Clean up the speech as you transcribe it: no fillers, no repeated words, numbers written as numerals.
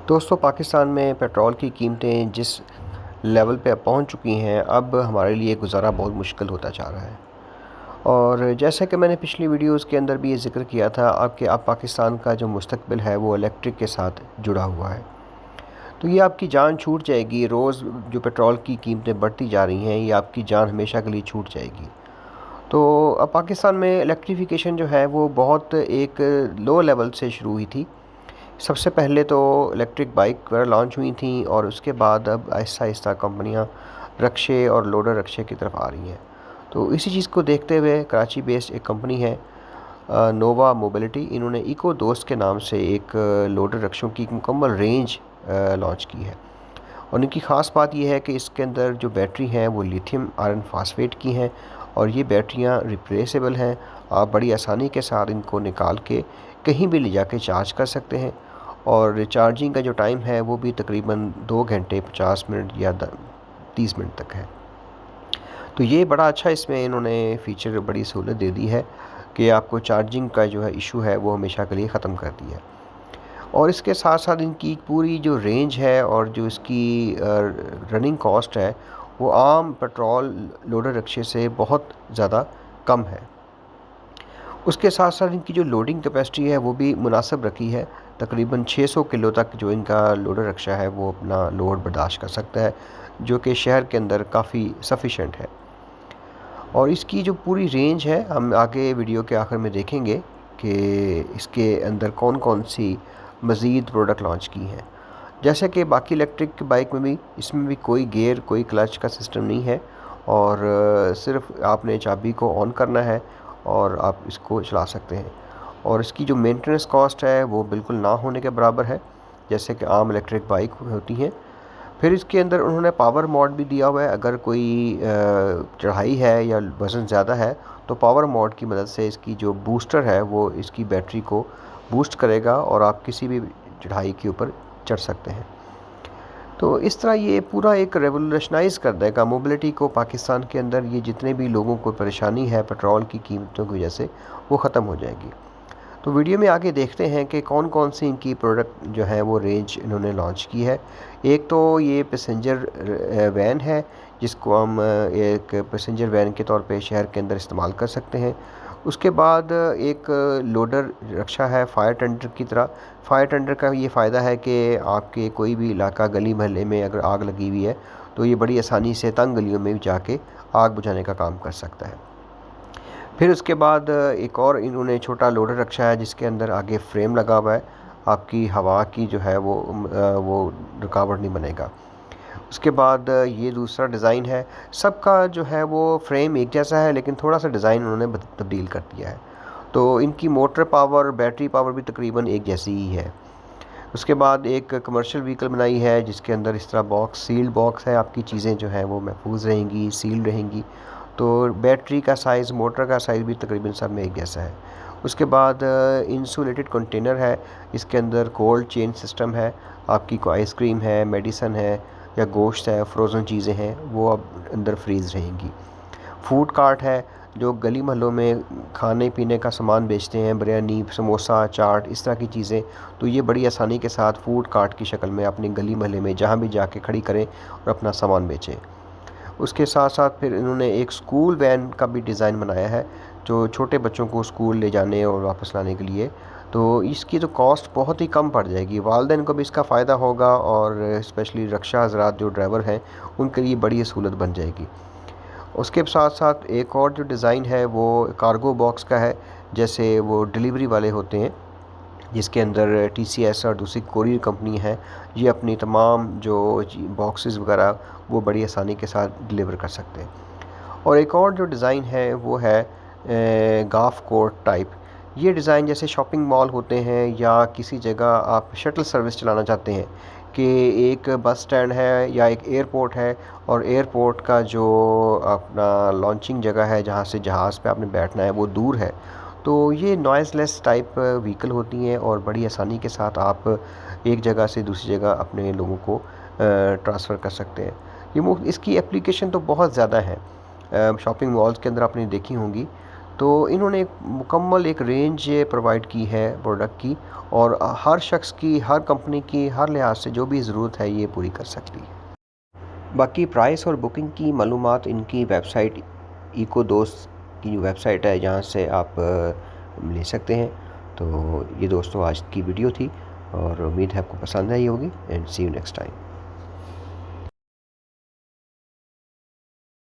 दोस्तों, पाकिस्तान में पेट्रोल की कीमतें जिस लेवल पे पहुंच चुकी हैं, अब हमारे लिए गुजारा बहुत मुश्किल होता जा रहा है। और जैसा कि मैंने पिछली वीडियोस के अंदर भी ये ज़िक्र किया था अब पाकिस्तान का जो मुस्तकबिल है वो इलेक्ट्रिक के साथ जुड़ा हुआ है। तो ये आपकी जान छूट जाएगी। रोज़ जो पेट्रोल की कीमतें बढ़ती जा रही हैं, ये आपकी जान हमेशा के लिए छूट जाएगी। तो अब पाकिस्तान में इलेक्ट्रिफिकेशन जो है वो बहुत एक लो लेवल से शुरू हुई थी। सबसे पहले तो इलेक्ट्रिक बाइक वगैरह लॉन्च हुई थी और उसके बाद अब आहिस्ता आहिस्ता कंपनियां रक्शे और लोडर रक्शे की तरफ आ रही हैं। तो इसी चीज़ को देखते हुए कराची बेस्ड एक कंपनी है, नोवा मोबिलिटी, इन्होंने इको दोस्त के नाम से एक लोडर रक्शों की एक मुकम्मल रेंज लॉन्च की है। और इनकी ख़ास बात यह है कि इसके अंदर जो बैटरी हैं वो लिथियम आयरन फास्फेट की हैं और ये बैटरियां रिप्लेसेबल हैं। आप बड़ी आसानी के साथ इनको निकाल के कहीं भी ले जाके चार्ज कर सकते हैं और चार्जिंग का जो टाइम है वो भी तकरीबन 2 घंटे 50 मिनट या 30 मिनट तक है। तो ये बड़ा अच्छा इसमें इन्होंने फ़ीचर, बड़ी सहूलत दे दी है कि आपको चार्जिंग का जो है इशू है वो हमेशा के लिए ख़त्म कर दिया है। और इसके साथ साथ इनकी पूरी जो रेंज है और जो इसकी रनिंग कॉस्ट है वो आम पेट्रोल लोडर रिक्शे से बहुत ज़्यादा कम है। उसके साथ साथ इनकी जो लोडिंग कैपेसिटी है वो भी मुनासिब रखी है। तकरीबन 600 किलो तक जो इनका लोडर रिक्शा है वो अपना लोड बर्दाश्त कर सकता है, जो कि शहर के अंदर काफ़ी सफिशेंट है। और इसकी जो पूरी रेंज है हम आगे वीडियो के आखिर में देखेंगे कि इसके अंदर कौन कौन सी मज़ीद प्रोडक्ट लॉन्च की हैं। जैसे कि बाकी इलेक्ट्रिक बाइक में भी, इसमें भी कोई गियर, कोई क्लच का सिस्टम नहीं है और सिर्फ आपने चाबी को ऑन करना है और आप इसको चला सकते हैं। और इसकी जो मेंटेनेंस कॉस्ट है वो बिल्कुल ना होने के बराबर है, जैसे कि आम इलेक्ट्रिक बाइक होती हैं। फिर इसके अंदर उन्होंने पावर मोड भी दिया हुआ है। अगर कोई चढ़ाई है या वज़न ज़्यादा है तो पावर मोड की मदद से इसकी जो बूस्टर है वो इसकी बैटरी को बूस्ट करेगा और आप किसी भी चढ़ाई के ऊपर चढ़ सकते हैं। तो इस तरह ये पूरा एक रेवोल्यूशनाइज़ कर देगा मोबिलिटी को पाकिस्तान के अंदर। ये जितने भी लोगों को परेशानी है पेट्रोल की कीमतों की वजह से, वो ख़त्म हो जाएगी। तो वीडियो में आगे देखते हैं कि कौन कौन सी इनकी प्रोडक्ट जो है वो रेंज इन्होंने लॉन्च की है। एक तो ये पैसेंजर वैन है, जिसको हम एक पैसेंजर वैन के तौर पे शहर के अंदर इस्तेमाल कर सकते हैं। उसके बाद एक लोडर रक्षा है फायर टेंडर की तरह। फायर टेंडर का ये फ़ायदा है कि आपके कोई भी इलाका, गली महल्ले में अगर आग लगी हुई है तो ये बड़ी आसानी से तंग गलियों में भी जाके आग बुझाने का काम कर सकता है। फिर उसके बाद एक और इन्होंने छोटा लोडर रखा है जिसके अंदर आगे फ्रेम लगा हुआ है। आपकी हवा की जो है वो रुकावट नहीं बनेगा। उसके बाद ये दूसरा डिज़ाइन है। सबका जो है वो फ्रेम एक जैसा है, लेकिन थोड़ा सा डिज़ाइन उन्होंने तब्दील कर दिया है। तो इनकी मोटर पावर, बैटरी पावर भी तकरीबन एक जैसी ही है। उसके बाद एक कमर्शियल व्हीकल बनाई है जिसके अंदर इस तरह बॉक्स, सील्ड बॉक्स है। आपकी चीज़ें जो हैं वो महफूज रहेंगी, सील्ड रहेंगी। तो बैटरी का साइज़, मोटर का साइज़ भी तकरीबन सब में एक जैसा है। उसके बाद इंसुलेटेड कंटेनर है। इसके अंदर कोल्ड चेन सिस्टम है। आपकी कोई आइसक्रीम है, मेडिसन है या गोश्त है, फ्रोज़न चीज़ें हैं, वो अब अंदर फ्रीज़ रहेंगी। फूड कार्ट है, जो गली महलों में खाने पीने का सामान बेचते हैं, बिरयानी, समोसा, चाट, इस तरह की चीज़ें। तो ये बड़ी आसानी के साथ फूड कार्ट की शक्ल में अपनी गली महल्ले में जहाँ भी जाके खड़ी करें और अपना सामान बेचें। उसके साथ साथ फिर इन्होंने एक स्कूल वैन का भी डिज़ाइन बनाया है, जो छोटे बच्चों को स्कूल ले जाने और वापस लाने के लिए। तो इसकी तो कॉस्ट बहुत ही कम पड़ जाएगी, वालिदैन को भी इसका फ़ायदा होगा और स्पेशली रक्षा हज़रात जो ड्राइवर हैं उनके लिए बड़ी सहूलत बन जाएगी। उसके साथ साथ एक और जो डिज़ाइन है वो कार्गो बॉक्स का है, जैसे वो डिलीवरी वाले होते हैं, जिसके अंदर टीसीएस और दूसरी कोरियर कंपनी है, ये अपनी तमाम जो बॉक्सेस वगैरह वो बड़ी आसानी के साथ डिलीवर कर सकते हैं। और एक और जो डिज़ाइन है वो है गाफ कोर्ट टाइप। ये डिज़ाइन जैसे शॉपिंग मॉल होते हैं या किसी जगह आप शटल सर्विस चलाना चाहते हैं कि एक बस स्टैंड है या एक एयरपोर्ट है और एयरपोर्ट का जो अपना लॉन्चिंग जगह है जहाँ से जहाज़ पे आपने बैठना है वो दूर है। तो ये नॉइज़लेस टाइप व्हीकल होती हैं और बड़ी आसानी के साथ आप एक जगह से दूसरी जगह अपने लोगों को ट्रांसफ़र कर सकते हैं। इसकी एप्लीकेशन तो बहुत ज़्यादा है, शॉपिंग मॉल्स के अंदर आपने देखी होंगी। तो इन्होंने एक मुकम्मल एक रेंज प्रोवाइड की है प्रोडक्ट की, और हर शख्स की, हर कंपनी की, हर लिहाज से जो भी ज़रूरत है ये पूरी कर सकती है। बाकी प्राइस और बुकिंग की मालूमात इनकी वेबसाइट इको दोस्त की वेबसाइट है, जहाँ से आप ले सकते हैं। तो ये दोस्तों आज की वीडियो थी, और उम्मीद है आपको पसंद आई होगी, and see you next time.